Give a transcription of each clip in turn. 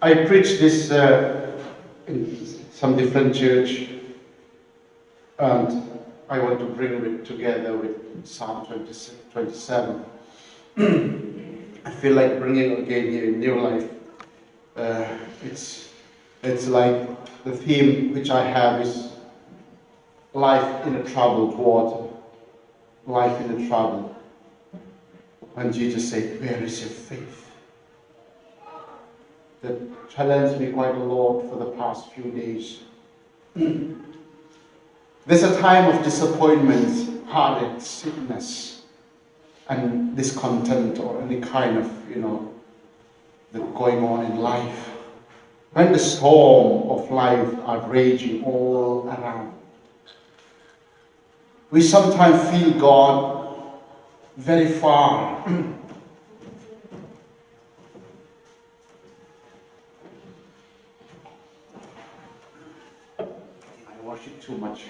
I preached this in some different church, and I want to bring it together with Psalm 27. I feel like bringing again here in New Life. Uh, it's like the theme which I have is life in a troubled water. Life in a trouble. When Jesus said, "Where is your faith?" That challenged me quite a lot for the past few days. There's a time of disappointment, heartache, sickness, and discontent, or any kind of, that going on in life. When the storm of life are raging all around, we sometimes feel God very far. I worship too much.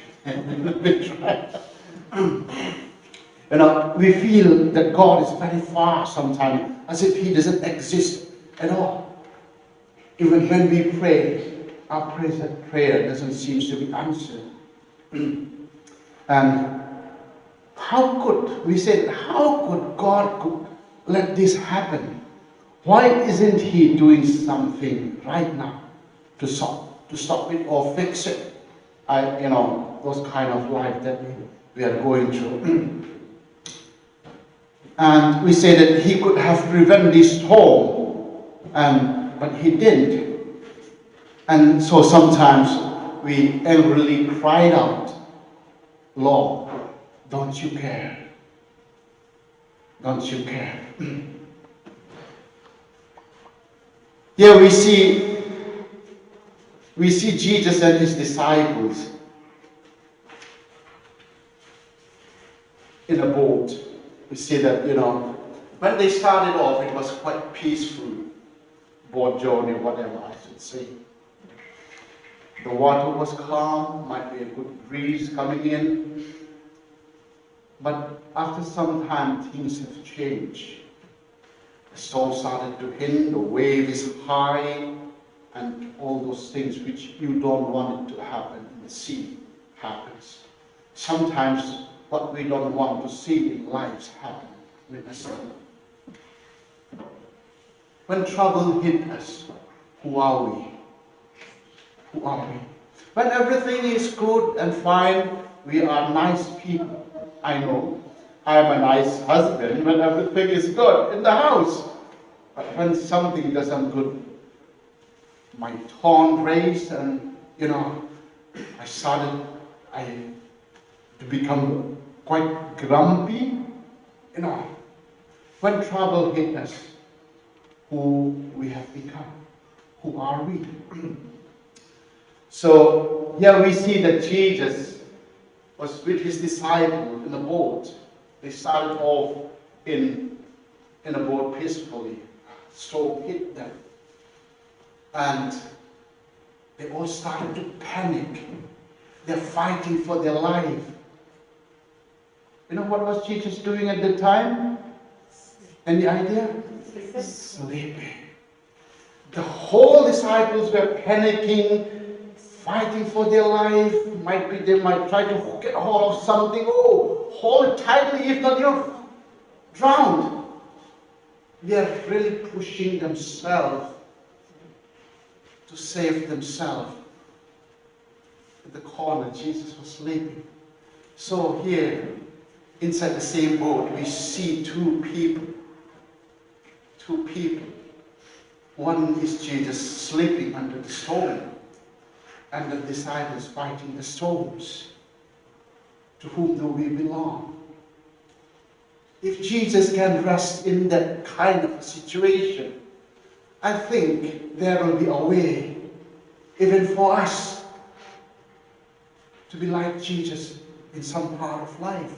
We feel that God is very far sometimes, as if He doesn't exist at all. Even when we pray, our prayer doesn't seem to be answered. And how could God let this happen? Why isn't He doing something right now to stop it or fix it? Those kind of life that we are going through. And we say that He could have prevented this storm, but He didn't. And so sometimes we angrily cried out, "Lord, don't you care? Don't you care?" Here we see Jesus and His disciples in a boat. We see that, when they started off, it was quite peaceful boat journey, whatever I should say. The water was calm, might be a good breeze coming in. But after some time, things have changed. The storm started to hit, the wave is high, and all those things which you don't want it to happen in the sea happens. Sometimes what we don't want to see in lives happen with us. When trouble hit us, who are we? Who are we? When everything is good and fine, we are nice people. I know. I am a nice husband when everything is good in the house. But when something doesn't good, my tone raised, and I started to become quite grumpy. When trouble hit us, who we have become? Who are we? So here we see that Jesus was with His disciples in a boat. They started off in a boat peacefully. Storm hit them. And they all started to panic. They're fighting for their life. You know what was Jesus doing at the time? Any idea? Sleeping. The whole disciples were panicking, fighting for their life. They might try to get hold of something. Oh, hold it tightly, if not you're drowned. They are really pushing themselves to save themselves. In the corner, Jesus was sleeping. So here, inside the same boat, we see two people. Two people. One is Jesus sleeping under the storm, and the disciples fighting the storms. To whom do we belong? If Jesus can rest in that kind of a situation, I think there will be a way, even for us, to be like Jesus in some part of life.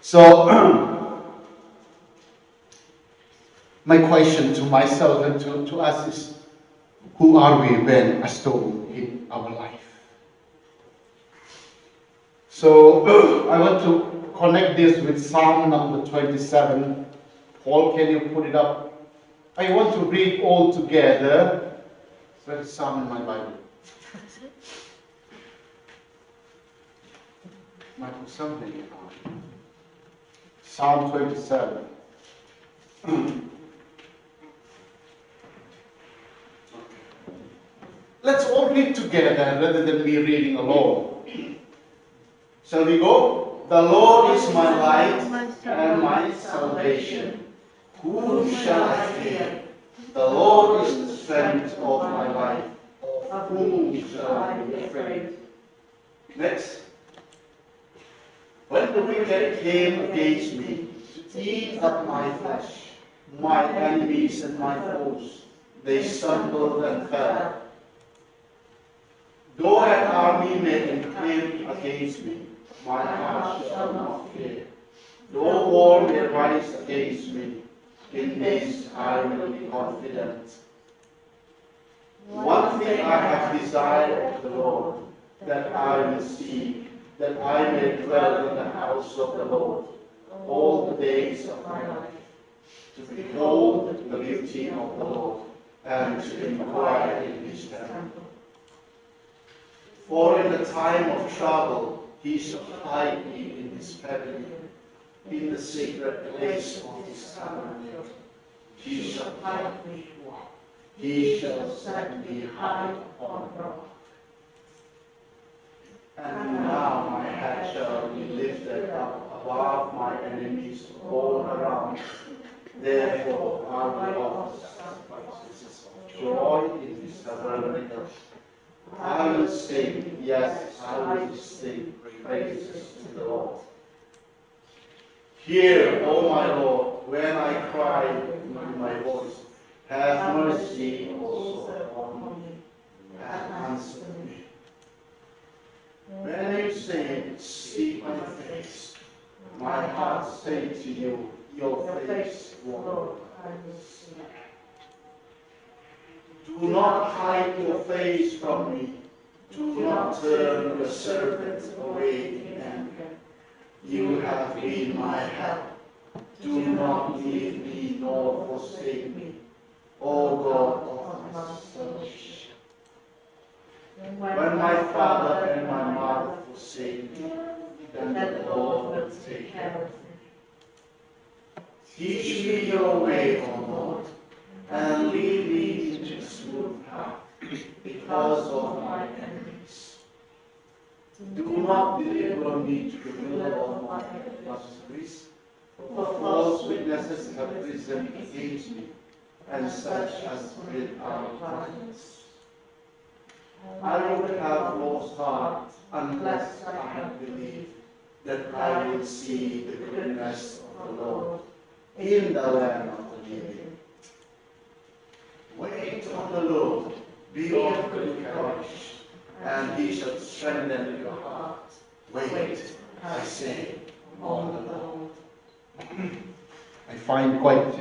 So, my question to myself and to us is, who are we when a storm hit our life? So, I want to connect this with Psalm number 27. Paul, can you put it up? I want to read all together. There's some in my Bible. Might be something. Psalm 27. Let's all read together rather than me reading alone. Shall we go? The Lord is my light and my salvation. Whom shall I fear? The Lord is the strength of my life. Of whom shall I be afraid? Next. When the wicked came against me to eat up my flesh, my enemies and my foes, they stumbled and fell. Though an army may encamp against me, my heart shall not fear. Though war may rise against me, in this I will be confident. One thing I have desired of the Lord, that I will seek, that I may dwell in the house of the Lord all the days of my life, to behold the beauty of the Lord, and to inquire in his temple. For in the time of trouble he shall hide me in his pavilion, in the secret place of his tabernacle. He shall hide me. He shall set me high upon a rock. And now my head shall be lifted up above my enemies all around. Therefore I will offer sacrifices of joy in his tabernacle. I will sing, yes, I will sing praises to the Lord. Hear, O my Lord, when I cry in my voice. Have mercy also upon me, and answer me. When you say, seek my face, my heart say to you, your face, Lord, I will see. Do not hide your face from me. Do not turn your servant away in anger. You have been my help. Do not leave me nor forsake me, O God of my salvation. When my father and my mother forsake me, then the Lord will take care of me. Teach me your way, O Lord, and lead me into a smooth path because of my enemies. Do not deliver me to the will of my adversaries, for false witnesses have risen against me, and such as breathe out violence. I would have lost heart unless I had believed that I would see the goodness of the Lord in the land of the living. Wait on the Lord, be of good courage, and he shall strengthen your heart. Wait, I say, on the Lord. I find quite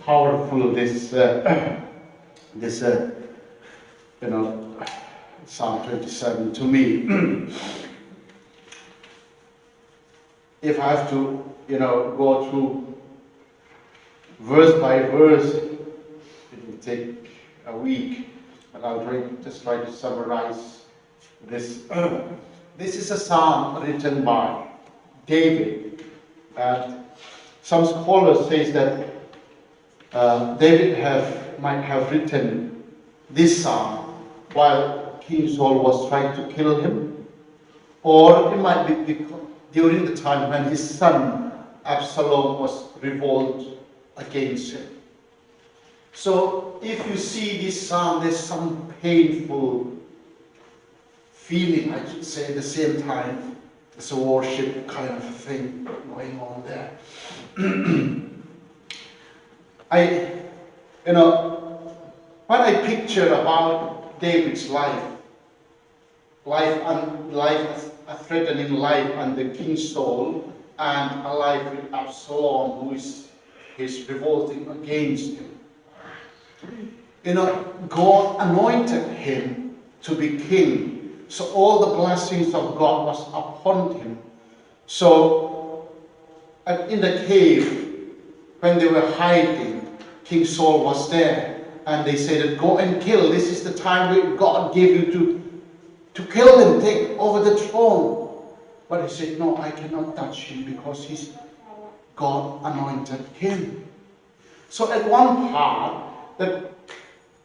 powerful this Psalm 27 to me. If I have to, go through verse by verse, it will take a week, but I'll just try to summarize this. This is a psalm written by David, and some scholars say that David might have written this psalm while King Saul was trying to kill him, or it might be during the time when his son Absalom was revolt against him. So if you see this psalm, there's some painful feeling, I should say, at the same time. It's a worship kind of thing going on there. When I picture about David's life as a threatening life under King Saul, and a life with Absalom, who is revolting against him. God anointed him to be king, so all the blessings of God was upon him. So, in the cave, when they were hiding, King Saul was there, and they said, go and kill. This is the time where God gave you to kill him, take over the throne. But he said, no, I cannot touch him because he's God anointed him. So at one part, that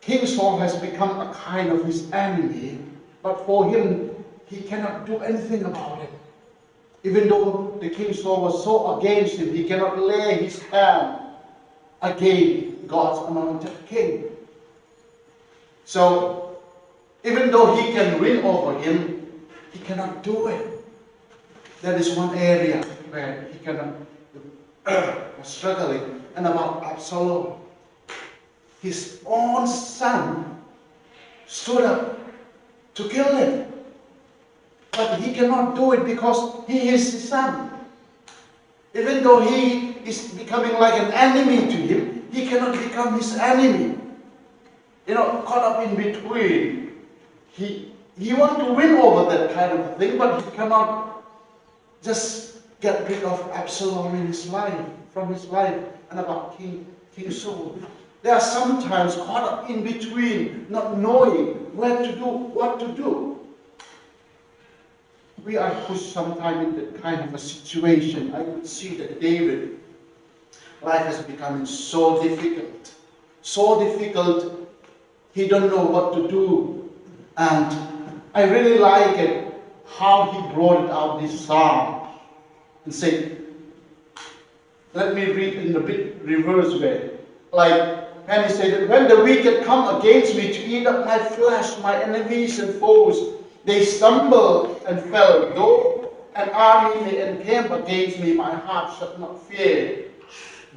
King Saul has become a kind of his enemy, but for him, he cannot do anything about it. Even though the King Saul was so against him, he cannot lay his hand against God's anointed king. So, even though he can win over him, he cannot do it. That is one area where he cannot struggling. And about Absalom, his own son stood up to kill him. But he cannot do it because he is his son. Even though he is becoming like an enemy to him, he cannot become his enemy. Caught up in between. He wants to win over that kind of thing, but he cannot just get rid of Absalom in his life, from his life. And about King Saul, they are sometimes caught up in between, not knowing where to do, what to do. We are pushed sometimes in that kind of a situation. I could see that David, life has become so difficult. So difficult, he don't know what to do. And I really like it, how he brought it out, this psalm, and said, let me read in a bit reverse way. And he said, when the wicked come against me to eat up my flesh, my enemies and foes, they stumble and fell. Though an army may encamp against me, my heart shall not fear.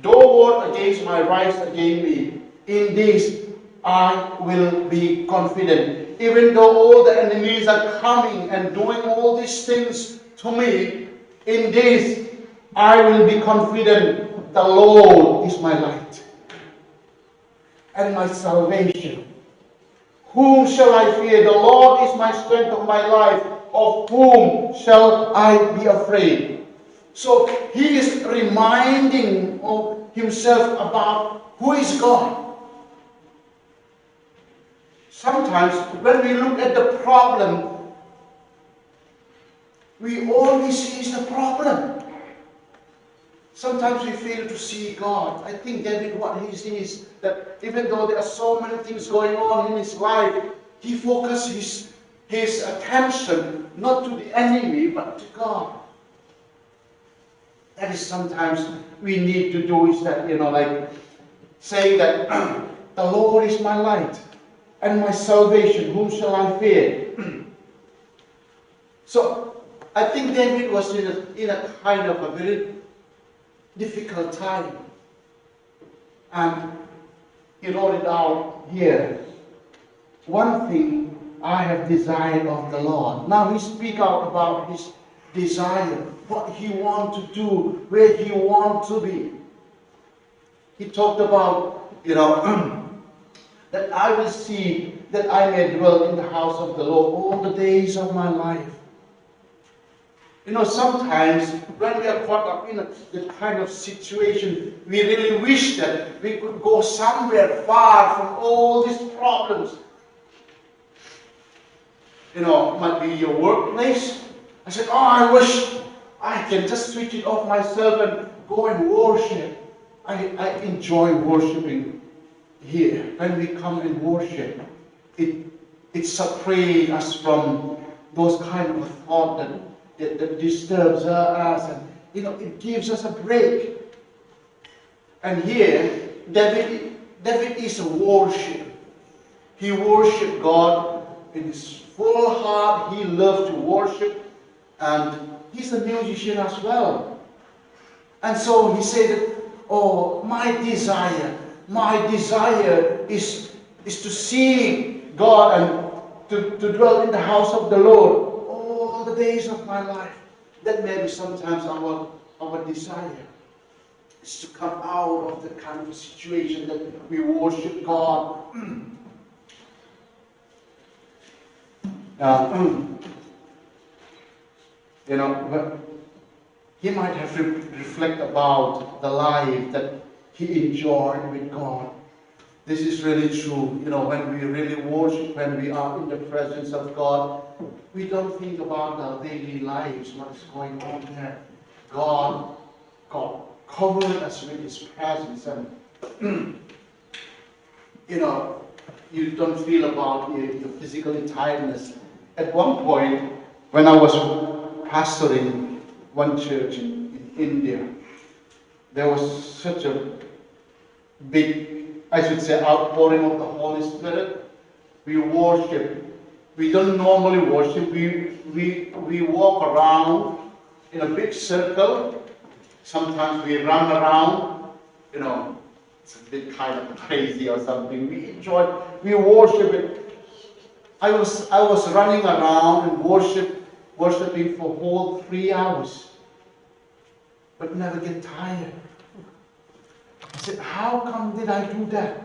Though war against my rise against me, in this I will be confident. Even though all the enemies are coming and doing all these things to me, in this I will be confident. The Lord is my light and my salvation. Whom shall I fear? The Lord is my strength of my life. Of whom shall I be afraid? So he is reminding of himself about who is God. Sometimes when we look at the problem, we only see the problem. Sometimes we fail to see God. I think David, what he sees, that even though there are so many things going on in his life, he focuses his attention not to the enemy, but to God. That is sometimes we need to do, is that, like saying that the Lord is my light and my salvation, whom shall I fear? So I think David was in a kind of a very difficult time, and he wrote it out here. One thing I have desired of the Lord. Now he speaks out about his desire, what he wants to do, where he wants to be. He talked about, that I will see that I may dwell in the house of the Lord all the days of my life. Sometimes when we are caught up in that kind of situation, we really wish that we could go somewhere far from all these problems. It might be your workplace. I said, I wish I can just switch it off myself and go and worship. I enjoy worshiping here. When we come and worship, it separates us from those kind of thoughts that disturbs us, and it gives us a break. And here, David is a worshiper. He worshipped God in his full heart. He loved to worship, and he's a musician as well. And so he said, oh, my desire is to see God and to dwell in the house of the Lord all the days of my life. That may be sometimes our desire, is to come out of the kind of situation that we worship God. He might have reflect about the life that he enjoyed with God. this is really true. When we really worship, when we are in the presence of God, we don't think about our daily lives, what is going on there. God covered us with His presence, and you don't feel about your physical tiredness. At one point, when I was pastoring one church in India, there was such a big, I should say, outpouring of the Holy Spirit. We worship. We don't normally worship. We walk around in a big circle. Sometimes we run around. It's a bit kind of crazy or something. We enjoy. We worship it. I was running around and worshiping for whole 3 hours, but never get tired. I said, how come did I do that?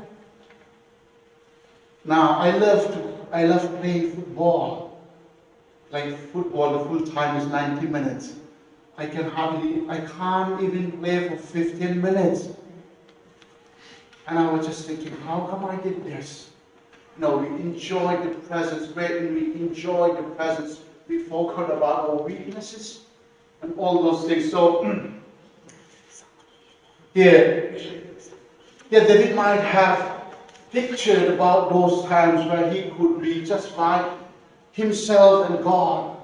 Now I love playing football. Like football, the full time is 90 minutes. I can't even play for 15 minutes. And I was just thinking, how come I did this? We enjoyed the presence. When we enjoyed the presence, we forgot about our weaknesses and all those things. So David might have pictured about those times where he could be just by himself and God,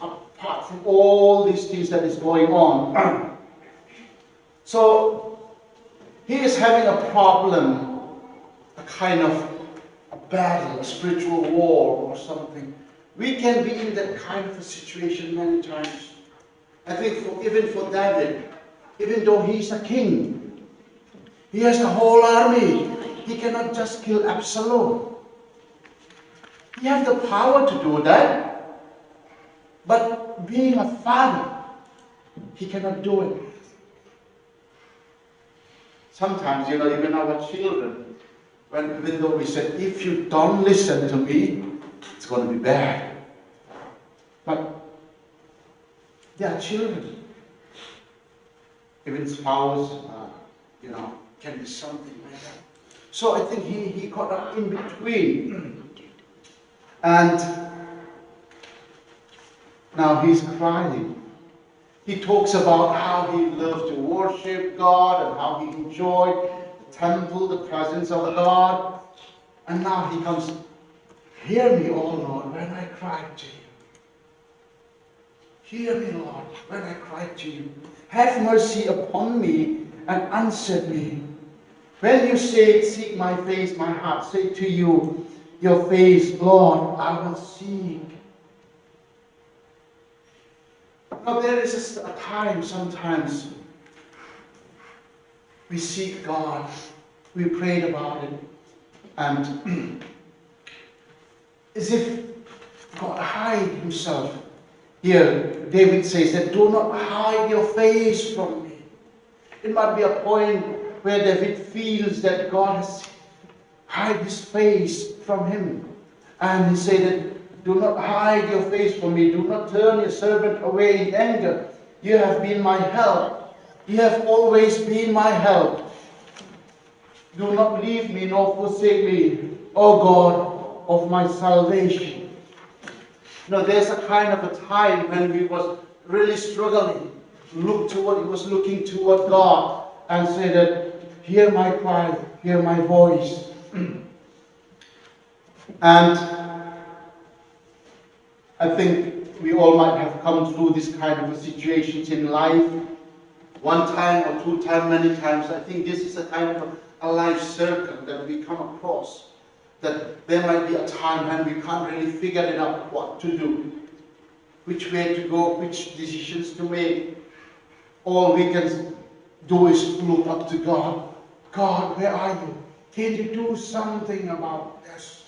apart from all these things that is going on. So he is having a problem, a kind of a battle, a spiritual war or something. We can be in that kind of a situation many times. I think even for David, even though he's a king, he has the whole army. He cannot just kill Absalom. He has the power to do that. But being a father, he cannot do it. Sometimes, even our children, even though we said, if you don't listen to me, it's going to be bad. But they are children. Even spouse, can be something like that. So I think he got up in between. And now he's crying. He talks about how he loved to worship God and how he enjoyed the temple, the presence of God. And now he comes, hear me, O Lord, when I cry to you. Hear me, Lord, when I cry to you. Have mercy upon me and answer me. When you say, seek my face, my heart say to you, your face, Lord, I will seek. Now there is a time sometimes we seek God, we prayed about it, and as if God hide himself. Here, David says that do not hide your face from me. It might be a point where David feels that God has hide his face from him. And he said that do not hide your face from me. Do not turn your servant away in anger. You have been my help. You have always been my help. Do not leave me nor forsake me, O God of my salvation. There's a kind of a time when he was really struggling. He was looking toward God and said that, hear my cry, hear my voice. And I think we all might have come through this kind of a situations in life. One time or two times, many times. I think this is a kind of a life circle that we come across. That there might be a time when we can't really figure it out what to do. Which way to go, which decisions to make. All we can do is look up to God. God, where are you? Can you do something about this?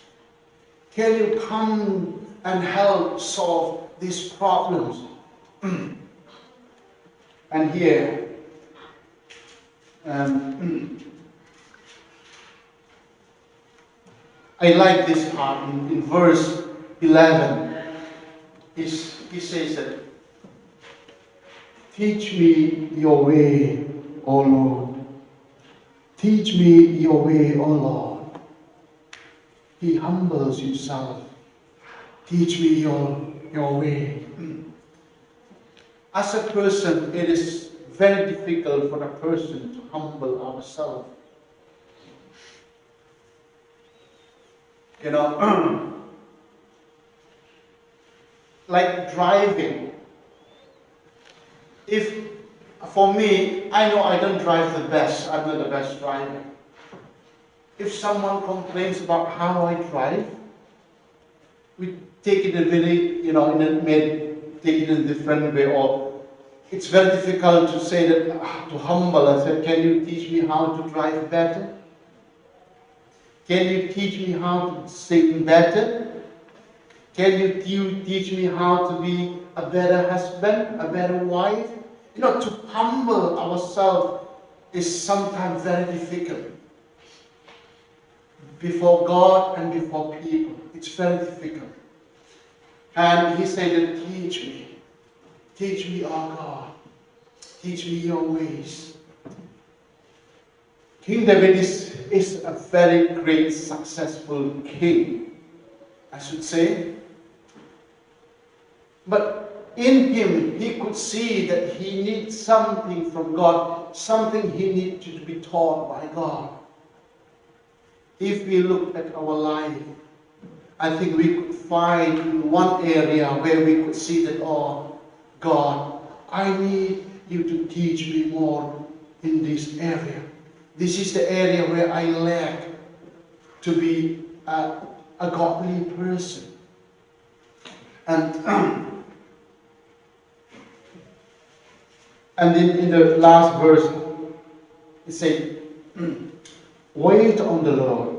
Can you come and help solve these problems? And here, I like this part in verse 11. He says that, teach me your way, O Lord. Teach me your way, O Lord. He humbles himself. Teach me your way. As a person, it is very difficult for a person to humble ourselves. You know, like driving. If, for me, I know I don't drive the best. I'm not the best driver. If someone complains about how I drive, we take it a very, take it in a different way, or it's very difficult to say that, to humble and say, can you teach me how to drive better? Can you teach me how to sing better? Can you teach me how to be a better husband, a better wife? To humble ourselves is sometimes very difficult. Before God and before people, it's very difficult. And he said, teach me, oh God, teach me your ways. King David is a very great, successful king, I should say. But in him, he could see that he needs something from God, something he needs to be taught by God. If we look at our life, I think we could find one area where we could see that, oh, God, I need you to teach me more in this area. This is the area where I lack to be a godly person. And then in the last verse, it says, wait on the Lord.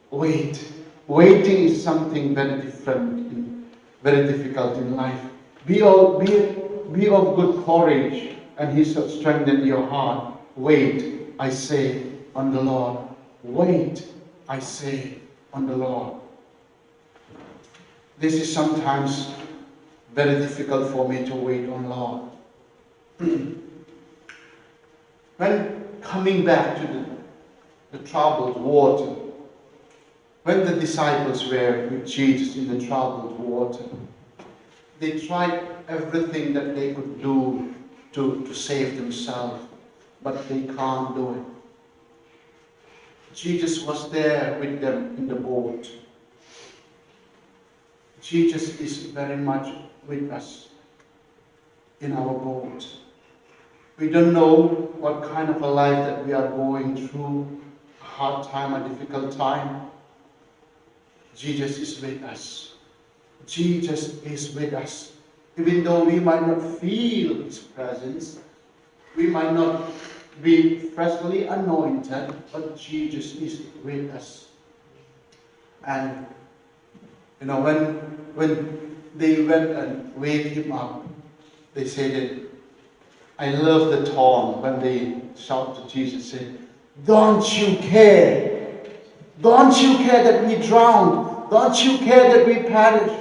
Wait. Waiting is something very different, very difficult in life. Be of good courage, and he shall strengthen your heart. Wait, I say, on the Lord. Wait, I say, on the Lord. This is sometimes very difficult for me to wait on Lord. When coming back to the troubled water, when the disciples were with Jesus in the troubled water, they tried everything that they could do to save themselves, but they can't do it. Jesus was there with them in the boat. Jesus is very much with us in our boat. We don't know what kind of a life that we are going through, a hard time, a difficult time. Jesus is with us. Jesus is with us. Even though we might not feel his presence, we might not be freshly anointed, but Jesus is with us. And when they went and wake him up, they said that, I love the tone when they shout to Jesus, say, don't you care? Don't you care that we drowned? Don't you care that we perish?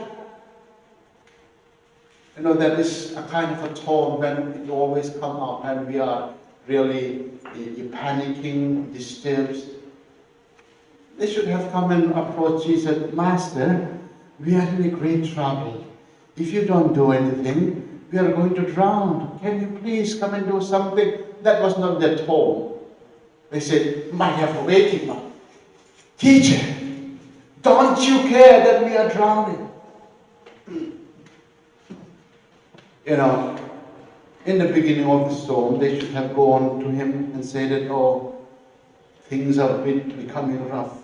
That is a kind of a tone when it always comes out and we are really panicking, disturbed. They should have come and approached Jesus, Master, we are in a great trouble. If you don't do anything, we are going to drown. Can you please come and do something? That was not their tone. They said, might have to wake him up. Teacher, don't you care that we are drowning? In the beginning of the storm, they should have gone to him and said that, oh, things are becoming rough.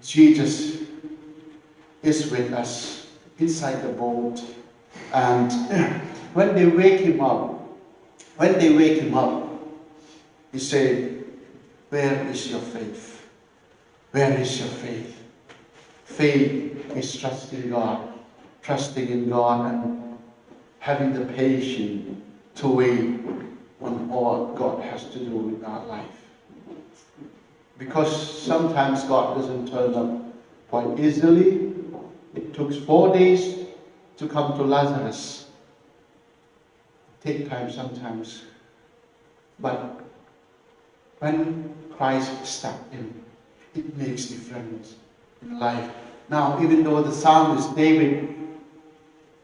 Jesus is with us inside the boat. And when they wake him up, he said, where is your faith? Where is your faith? Faith is trusting in God and having the patience to wait on what God has to do in our life. Because sometimes God doesn't turn up quite easily. It took 4 days to come to Lazarus. Take time sometimes. But When Christ stepped in, it makes difference in life. Now, even though the psalmist David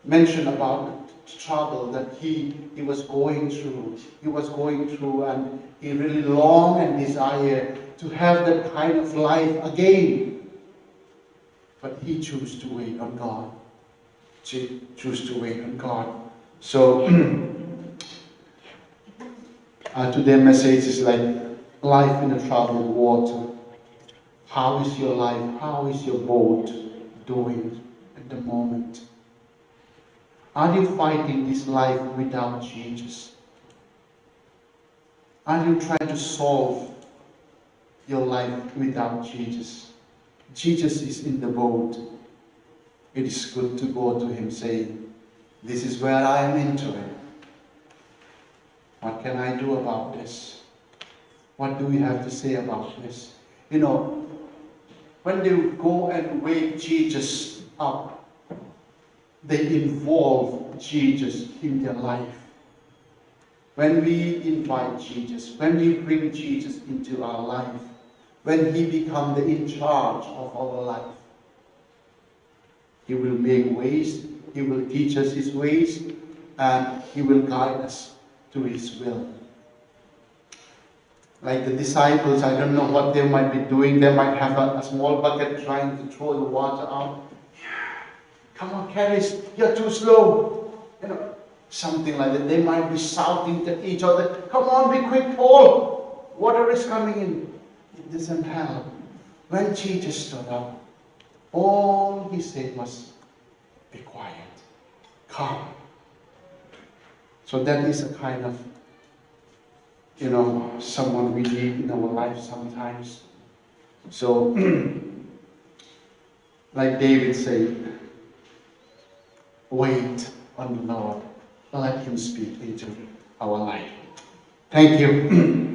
mentioned about the trouble that he was going through, and he really longed and desired to have that kind of life again. But he chose to wait on God. Choose to wait on God. So today's message is like life in a troubled water. How is your life? How is your boat doing at the moment? Are you fighting this life without Jesus? Are you trying to solve your life without Jesus? Jesus is in the boat. It is good to go to him saying, this is where I am entering. What can I do about this? What do we have to say about this? You know, when they go and wake Jesus up, they involve Jesus in their life. When we invite Jesus, when we bring Jesus into our life, when he becomes in charge of our life, he will make ways, he will teach us his ways, and he will guide us to his will. Like the disciples, I don't know what they might be doing. They might have a small bucket trying to throw the water out. Come on, Caris, you're too slow. You know, something like that. They might be shouting to each other, come on, be quick, Paul. Water is coming in. It doesn't help. When Jesus stood up, all he said was, be quiet, calm. So that is a kind of, someone we need in our life sometimes. So, like David said, wait on the Lord. Let him speak into our life. Thank you.